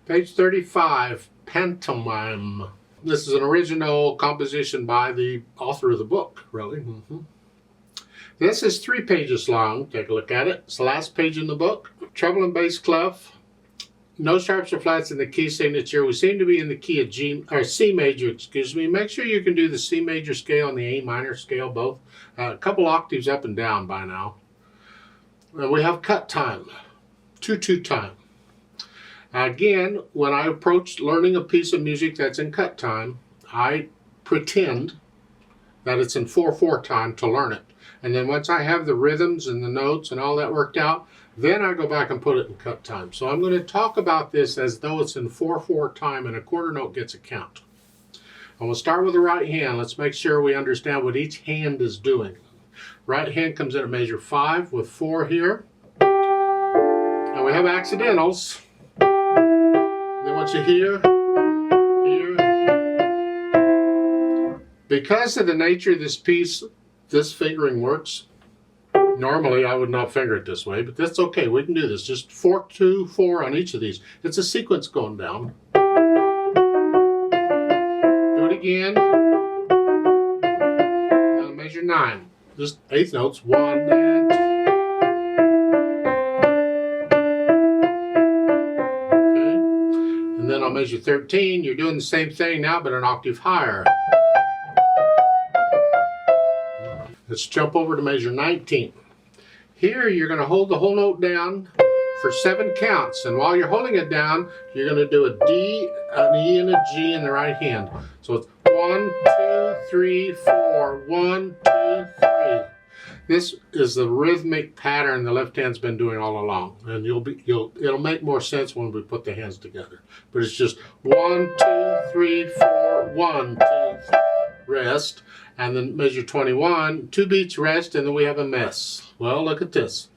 Page 35, Pantomime. This is an original composition by the author of the book, really. This is 3 pages long. Take a look at it. It's the last page in the book. Treble and bass clef. No sharps or flats in the key signature. We seem to be in the key of C major, excuse me. Make sure you can do the C major scale and the A minor scale both. A couple octaves up and down by now. And we have cut time, 2/2 time. Again, when I approach learning a piece of music that's in cut time, I pretend that it's in 4/4 time to learn it. And then once I have the rhythms and the notes and all that worked out, then I go back and put it in cut time. So I'm going to talk about this as though it's in 4/4 time and a quarter note gets a count. And we'll start with the right hand. Let's make sure we understand what each hand is doing. Right hand comes in at measure 5 with 4 here. And we have accidentals. Then what you hear, here. Because of the nature of this piece, this fingering works. Normally I would not finger it this way, but that's okay. We can do this. Just 4, 2, 4 on each of these. It's a sequence going down. Do it again. Now measure 9. Just 8th notes. 1 and 2. Okay. And then I'll measure 13. You're doing the same thing now, but an octave higher. Let's jump over to measure 19. Here you're going to hold the whole note down for 7 counts, and while you're holding it down, you're going to do a D, an E, and a G in the right hand. So it's 1, 2, 3, 4, 1, 2, 3. This is the rhythmic pattern the left hand's been doing all along, and it'll make more sense when we put the hands together. But it's just 1, 2, 3, 4, 1, 2, 3, rest, and then measure 21, 2 beats rest, and then we have a mess. Well, look at this.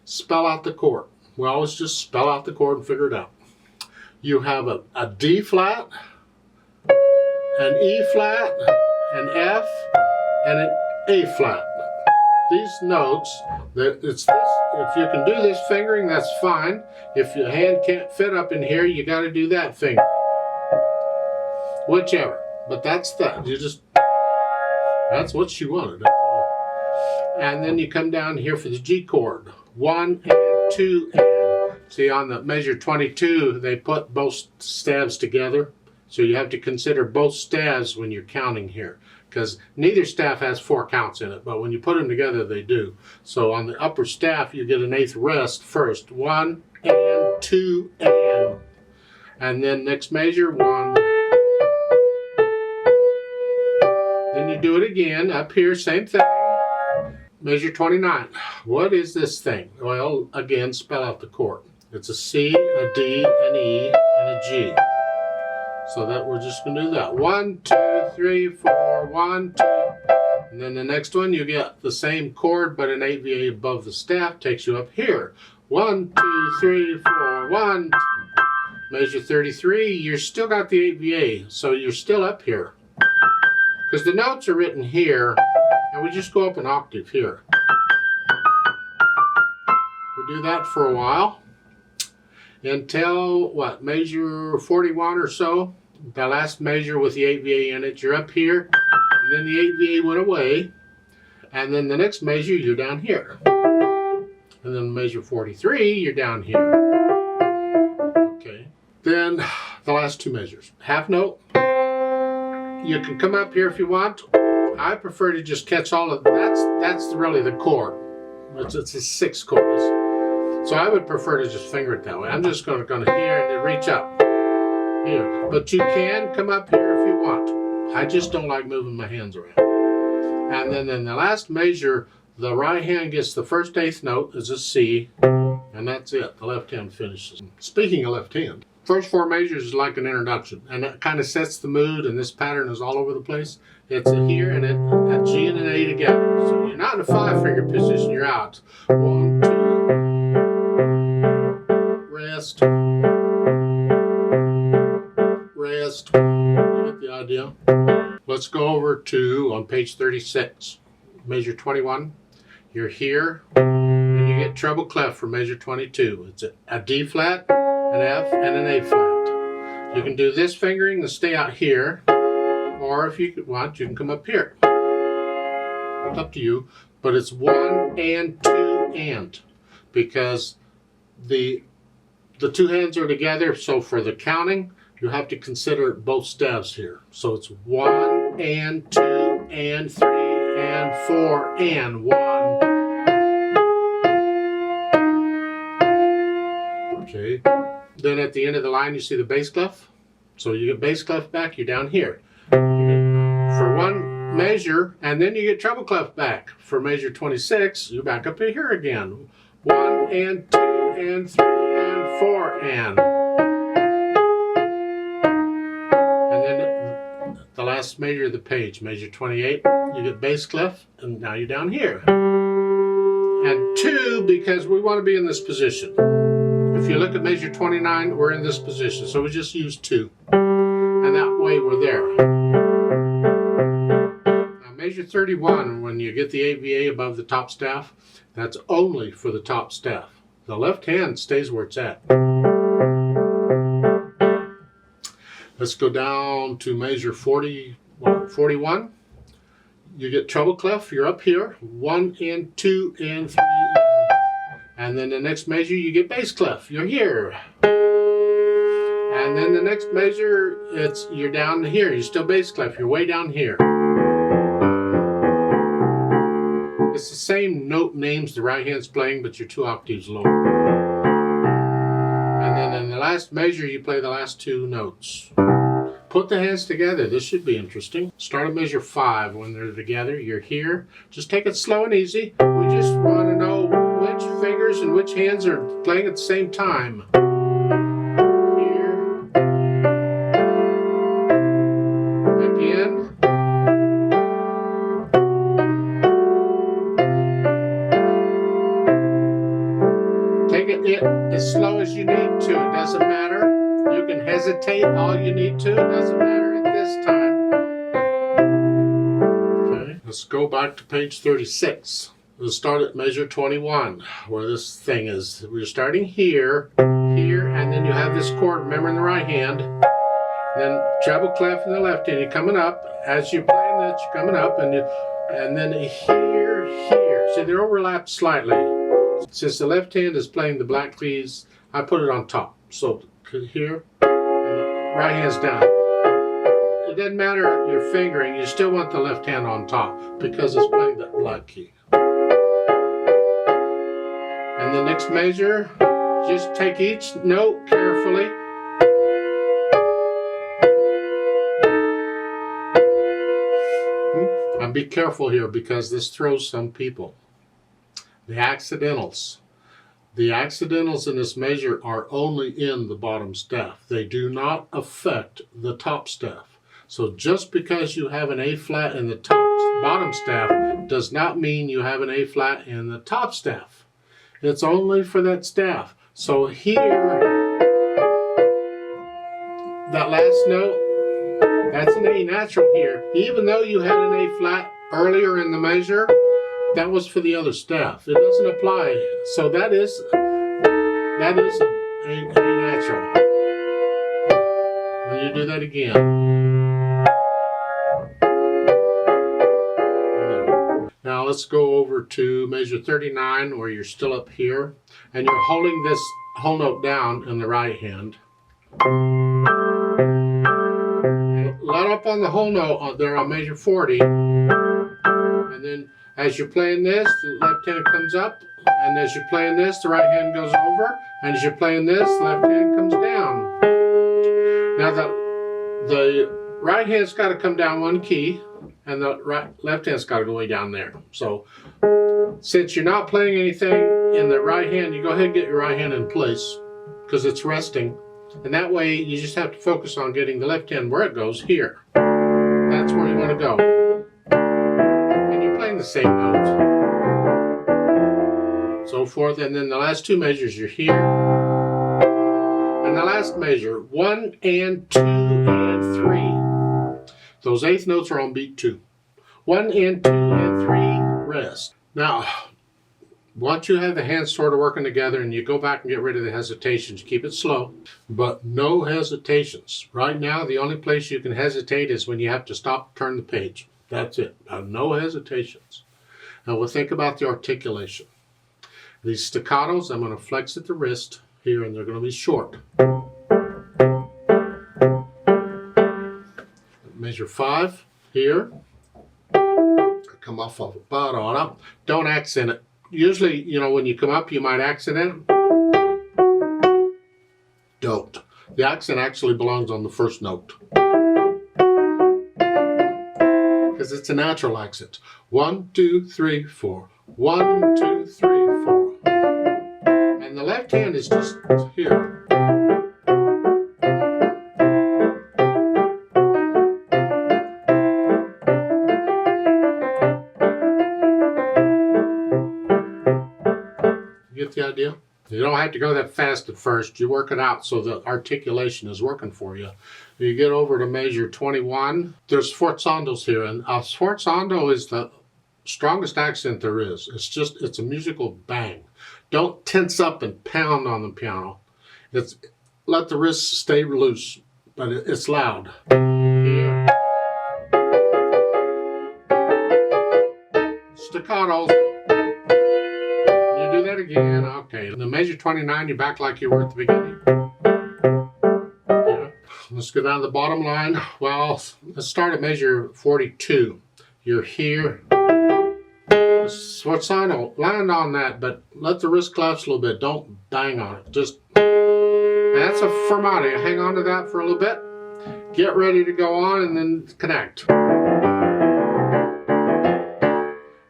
Spell out the chord. We always just spell out the chord and figure it out. You have a D flat, an E flat, an F, and an A flat. These notes, it's this. If you can do this fingering, that's fine. If your hand can't fit up in here, you got to do that finger. Whichever. But that's that. That's what you wanted. And then you come down here for the G chord. 1 and 2 and. See, on the measure 22, they put both staves together. So you have to consider both staves when you're counting here, because neither staff has 4 counts in it, but when you put them together, they do. So on the upper staff, you get an 8th rest first. 1 and 2 and. And then next measure, 1. Then you do it again. Up here, same thing. Measure 29. What is this thing? Well, again, spell out the chord. It's a C, a D, an E, and a G. So that we're just going to do that. 1, 2, 3, 4, 1, 2. And then the next one, you get the same chord, but an 8VA above the staff takes you up here. 1, 2, 3, 4, 1, 2. Measure 33, you're still got the 8VA, so you're still up here. Because the notes are written here, and we just go up an octave here. We do that for a while until, what, measure 41 or so. The last measure with the 8VA in it, you're up here, and then the 8VA went away, and then the next measure, you're down here. And then measure 43, you're down here. Okay. Then the last 2 measures. Half note. You can come up here if you want. I prefer to just catch all of that's really the chord. It's a 6th chord. So I would prefer to just finger it that way. I'm just going to here and then reach up here. But you can come up here if you want. I just don't like moving my hands around. And then in the last measure, the right hand gets the first 8th note as a C, and that's it. The left hand finishes. Speaking of left hand, first 4 measures is like an introduction, and that kind of sets the mood, and this pattern is all over the place. It's a here and a G and an A together. So you're not in a 5-finger position, you're out. 1, 2, rest, rest. You get the idea? Let's go over to, on page 36, measure 21. You're here, and you get treble clef for measure 22. It's a D flat, an F, and an A flat. You can do this fingering and stay out here, or if you want, you can come up here. It's up to you, but it's 1 and 2 and, because the two hands are together, so for the counting, you have to consider both staves here. So it's 1 and 2 and 3 and 4 and 1. Okay. Then at the end of the line, you see the bass clef. So you get bass clef back, you're down here. For one measure, and then you get treble clef back. For measure 26, you're back up here again. 1 and 2 and 3 and 4 and. And then the last measure of the page, measure 28, you get bass clef, and now you're down here. And 2, because we want to be in this position. If you look at measure 29, we're in this position, so we just use 2. And that way we're there. Now measure 31, when you get the AVA above the top staff, that's only for the top staff. The left hand stays where it's at. Let's go down to measure 41. You get treble clef, you're up here, 1 and 2 and 3. And then the next measure, you get bass clef, you're here. And then the next measure, you're down here, you're still bass clef, you're way down here. It's the same note names the right hand's playing, but you're 2 octaves lower. And then in the last measure, you play the last 2 notes. Put the hands together. This should be interesting. Start at measure 5. When they're together, you're here. Just take it slow and easy. We just want to know which fingers and which hands are playing at the same time. Here. Again. Take it as slow as you need to. It doesn't matter. You can hesitate all you need to. It doesn't matter at this time. Okay, let's go back to page 36. We'll start at measure 21, where this thing is. We're starting here, and then you have this chord, remember, in the right hand. Then treble clef in the left hand. You're coming up. As you're playing this, you're coming up, and then here. See, they're overlapped slightly. Since the left hand is playing the black keys, I put it on top. So here, and right hand's down. It doesn't matter your fingering, you still want the left hand on top because it's playing that black key. And the next measure, just take each note carefully. And be careful here because this throws some people. The accidentals. The accidentals in this measure are only in the bottom staff. They do not affect the top staff. So just because you have an A flat in the bottom staff does not mean you have an A flat in the top staff. It's only for that staff. So here, that last note, that's an A natural here. Even though you had an A flat earlier in the measure, that was for the other staff. It doesn't apply. So that is a natural. And you do that again. Now let's go over to measure 39, where you're still up here, and you're holding this whole note down in the right hand. And let up on the whole note there on measure 40, and then as you're playing this, the left hand comes up, and as you're playing this, the right hand goes over, and as you're playing this, the left hand comes down. Now the right hand's got to come down 1 key, and the left hand's got to go way down there. So since you're not playing anything in the right hand, you go ahead and get your right hand in place because it's resting. And that way you just have to focus on getting the left hand where it goes, here. That's where you want to go. Playing the same notes, so forth, and then the last 2 measures you're here, and the last measure 1 and 2 and 3. Those 8th notes are on beat 2. 1 and 2 and 3, rest. Now once you have the hands sort of working together and you go back and get rid of the hesitations, keep it slow, but no hesitations. Right now, the only place you can hesitate is when you have to stop, turn the page. That's it. No hesitations. Now we'll think about the articulation. These staccatos, I'm going to flex at the wrist here, and they're going to be short. Measure 5 here. Come off of it. Don't accent it. Usually, when you come up, you might accent it. Don't. The accent actually belongs on the first note, because it's a natural accent. 1, 2, 3, 4. 1, 2, 3, 4. And the left hand is just here. Get the idea? You don't have to go that fast at first. You work it out so the articulation is working for you. You get over to measure 21. There's sforzandos here, and a sforzando is the strongest accent there is. It's a musical bang. Don't tense up and pound on the piano. Let the wrists stay loose, but it's loud. Here. Staccato. You do that again. Okay. And then measure 29, you're back like you were at the beginning. Yeah. Let's go down to the bottom line. Well, let's start at measure 42. You're here. Sforzando, land on that, but let the wrist collapse a little bit. Don't bang on it. Just, that's a fermata. Hang on to that for a little bit. Get ready to go on and then connect.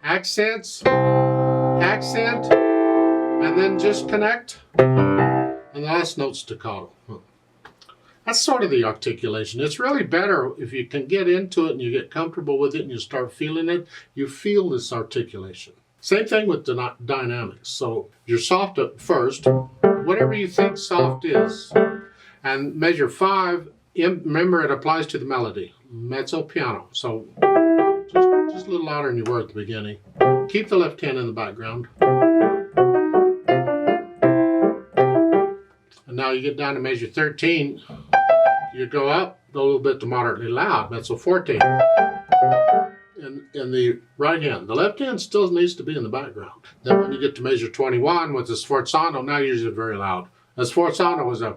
Accents, accent, and then just connect. And the last note staccato. That's sort of the articulation. It's really better if you can get into it and you get comfortable with it and you start feeling it. You feel this articulation. Same thing with the dynamics. So you're soft at first, whatever you think soft is. And measure 5, remember it applies to the melody. Mezzo piano. So just a little louder than you were at the beginning. Keep the left hand in the background. And now you get down to measure 13. You go up a little bit to moderately loud, mezzo forte. In the right hand. The left hand still needs to be in the background. Then when you get to measure 21 with the sforzando, now you're usually very loud. The sforzando was a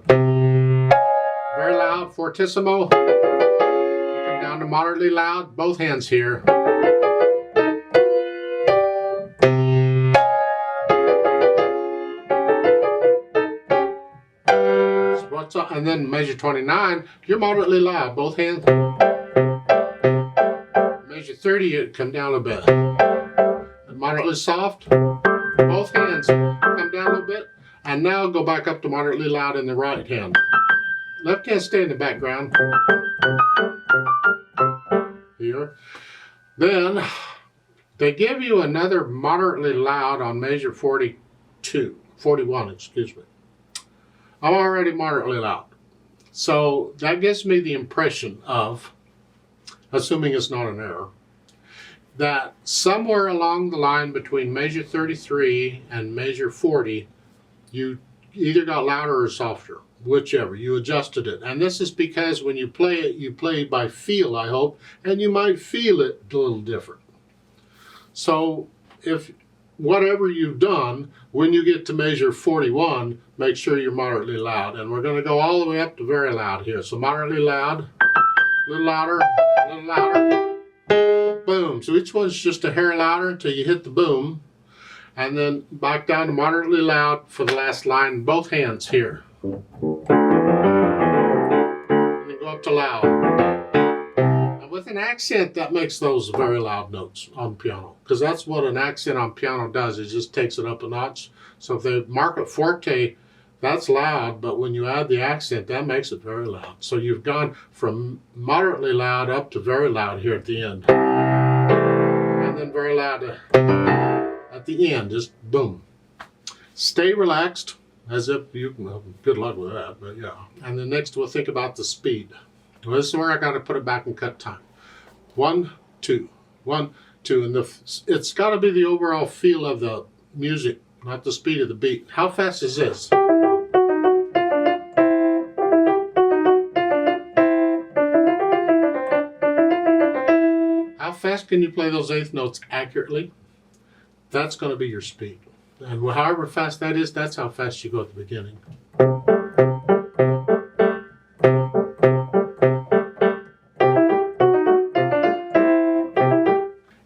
very loud, fortissimo. You come down to moderately loud, both hands here. And then measure 29, you're moderately loud, both hands. Measure 30, you come down a bit. And moderately soft, both hands come down a little bit. And now go back up to moderately loud in the right hand. Left hand stay in the background. Here. Then they give you another moderately loud on measure 41, excuse me. I'm already moderately loud. So that gives me the impression of, assuming it's not an error, that somewhere along the line between measure 33 and measure 40, you either got louder or softer, whichever. You adjusted it. And this is because when you play it, you play by feel, I hope, and you might feel it a little different. So if whatever you've done, when you get to measure 41, make sure you're moderately loud. And we're going to go all the way up to very loud here. So moderately loud, a little louder, a little louder, boom. So each one's just a hair louder until you hit the boom. And then back down to moderately loud for the last line, both hands here. And then go up to loud. With an accent, that makes those very loud notes on piano, because that's what an accent on piano does. It just takes it up a notch. So if they mark it forte, that's loud, but when you add the accent, that makes it very loud. So you've gone from moderately loud up to very loud here at the end. And then very loud at the end, just boom. Stay relaxed, as if you can have good luck with that, but yeah. And then next we'll think about the speed. Well, this is where I got to put it back and cut time. 1, 2, 1, 2, and it's got to be the overall feel of the music, not the speed of the beat. How fast is this? How fast can you play those eighth notes accurately? That's going to be your speed. And however fast that is, that's how fast you go at the beginning.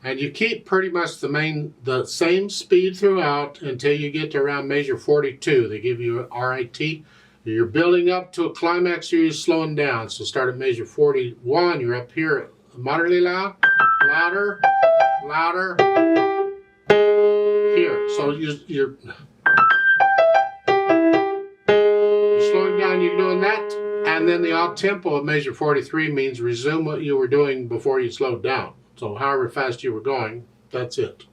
And you keep pretty much the same speed throughout until you get to around measure 42. They give you a RIT. You're building up to a climax, you're slowing down. So start at measure 41. You're up here moderately loud, louder, louder. Here. So you're slowing down, you're doing that. And then the odd tempo of measure 43 means resume what you were doing before you slowed down. So however fast you were going, that's it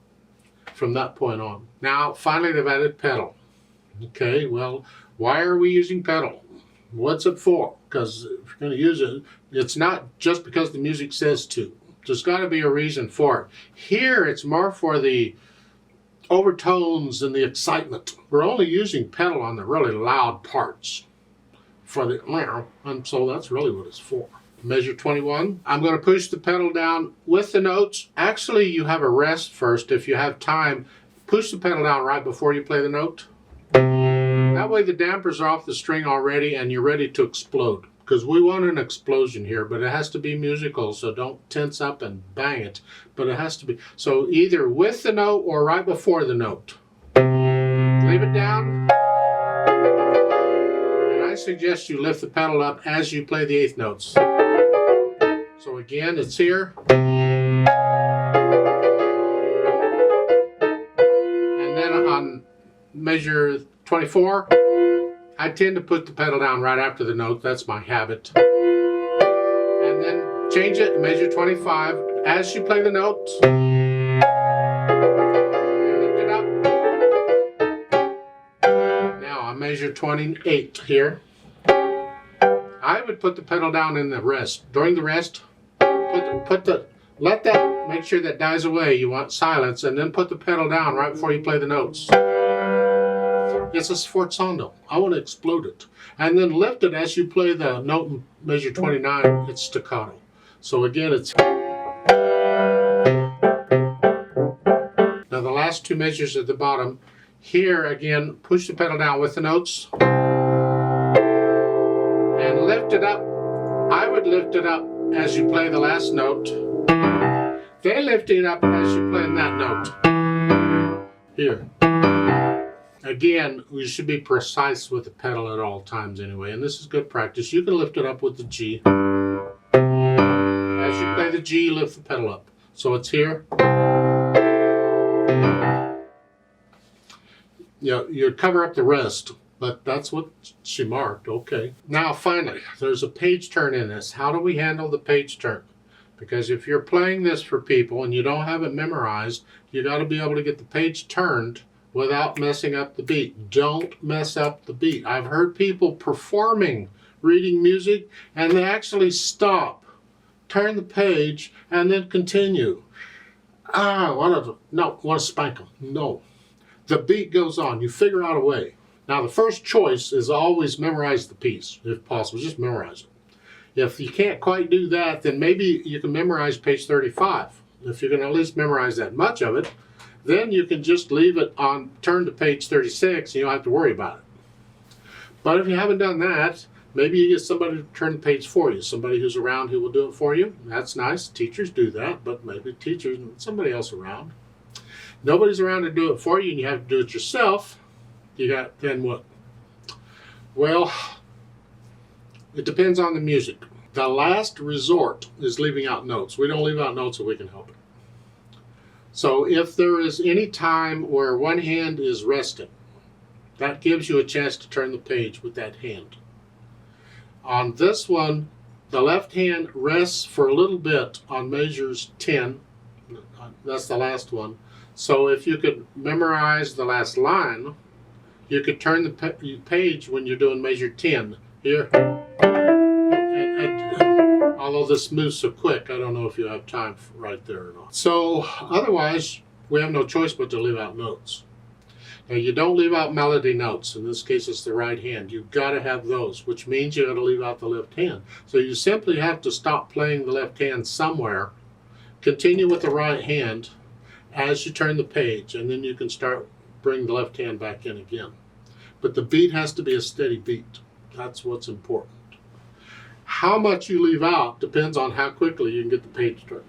from that point on. Now, finally, they've added pedal. Okay, well, why are we using pedal? What's it for? Because if you're going to use it, it's not just because the music says to. There's got to be a reason for it. Here, it's more for the overtones and the excitement. We're only using pedal on the really loud parts for the, and so that's really what it's for. Measure 21. I'm going to push the pedal down with the notes. Actually, you have a rest first. If you have time, push the pedal down right before you play the note. That way the dampers are off the string already and you're ready to explode. Because we want an explosion here, but it has to be musical, so don't tense up and bang it. But it has to be, so either with the note or right before the note. Leave it down. And I suggest you lift the pedal up as you play the eighth notes. So again, it's here. And then on measure 24, I tend to put the pedal down right after the note. That's my habit. And then change it, measure 25, as you play the note. Lift it up. Now on measure 28 here, I would put the pedal down in the rest. During the rest, let that, make sure that dies away. You want silence, and then put the pedal down right before you play the notes. It's a sforzando. I want to explode it. And then lift it as you play the note in measure 29. It's staccato. So again, it's... Now the last two measures at the bottom. Here again, push the pedal down with the notes. And lift it up. I would lift it up as you play the last note. Then lift it up as you play that note. Here. Again, you should be precise with the pedal at all times anyway, and this is good practice. You can lift it up with the G. As you play the G, lift the pedal up. So it's here. You cover up the rest, but that's what she marked. Okay. Now finally, there's a page turn in this. How do we handle the page turn? Because if you're playing this for people and you don't have it memorized, you got to be able to get the page turned without messing up the beat. Don't mess up the beat. I've heard people performing, reading music, and they actually stop, turn the page, and then continue. I want to spank them. No. The beat goes on. You figure out a way. Now, the first choice is always memorize the piece, if possible. Just memorize it. If you can't quite do that, then maybe you can memorize page 35. If you can at least memorize that much of it, then you can just leave it on, turn to page 36, and you don't have to worry about it. But if you haven't done that, maybe you get somebody to turn the page for you, somebody who's around who will do it for you. That's nice. Teachers do that, but maybe teachers and somebody else around. Nobody's around to do it for you, and you have to do it yourself. You got, then what? Well, it depends on the music. The last resort is leaving out notes. We don't leave out notes if we can help it. So if there is any time where one hand is resting, that gives you a chance to turn the page with that hand. On this one, the left hand rests for a little bit on measures 10. That's the last one. So if you could memorize the last line, you could turn the page when you're doing measure 10. Here. Although this moves so quick, I don't know if you have time right there or not. So otherwise, we have no choice but to leave out notes. Now you don't leave out melody notes. In this case, it's the right hand. You've got to have those, which means you've got to leave out the left hand. So you simply have to stop playing the left hand somewhere, continue with the right hand as you turn the page, and then you can start bring the left hand back in again. But the beat has to be a steady beat. That's what's important. How much you leave out depends on how quickly you can get the page turned.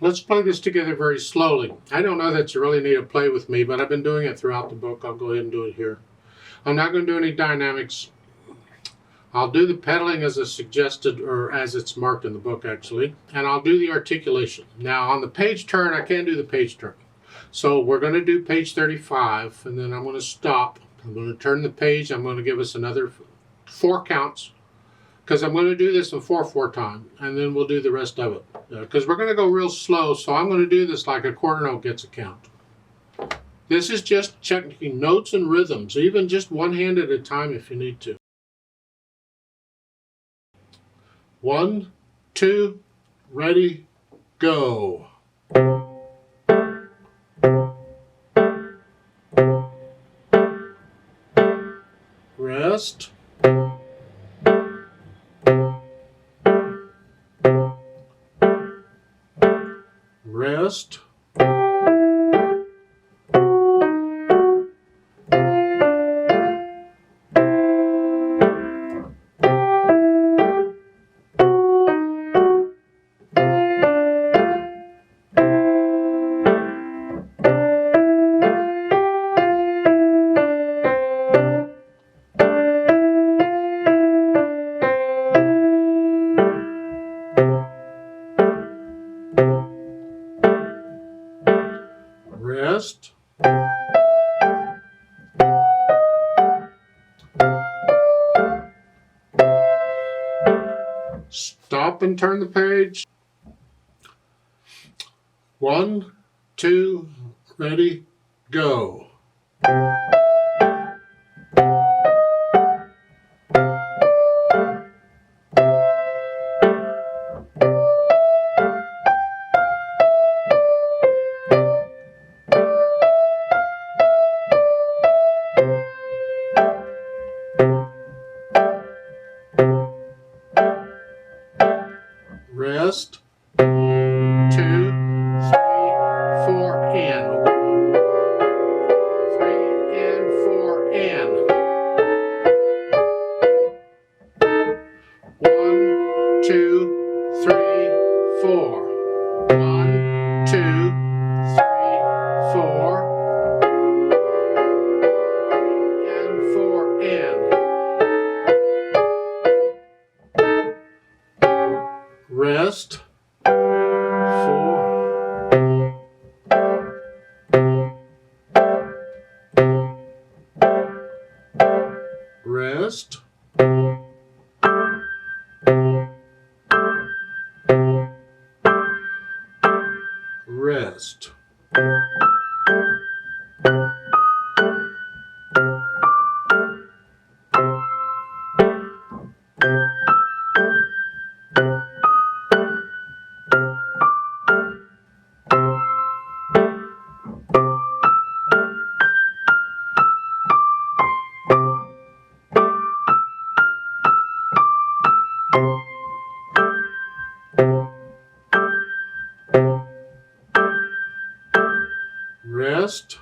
Let's play this together very slowly. I don't know that you really need to play with me, but I've been doing it throughout the book. I'll go ahead and do it here. I'm not going to do any dynamics. I'll do the pedaling as it's suggested, or as it's marked in the book, actually. And I'll do the articulation. Now, on the page turn, I can't do the page turn. So we're going to do page 35, and then I'm going to stop. I'm going to turn the page. I'm going to give us another 4 counts, because I'm going to do this in 4/4 time, and then we'll do the rest of it. Because we're going to go real slow, so I'm going to do this like a quarter note gets a count. This is just checking notes and rhythms, even just one hand at a time if you need to. 1, 2, ready, go. Rest. Rest. Rest. Stop and turn the page. 1, 2, ready, go. Rest. 2, 3, 4, and 3 and 4 and 1, 2, 3, 4. 1, 2, 3, 4 and 4 and rest. 4. Rest. Rest. Rest.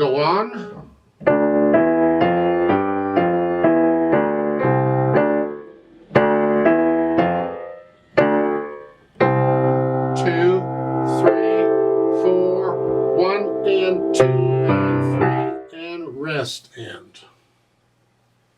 Go on. Two, three, four, one and two and three and rest end.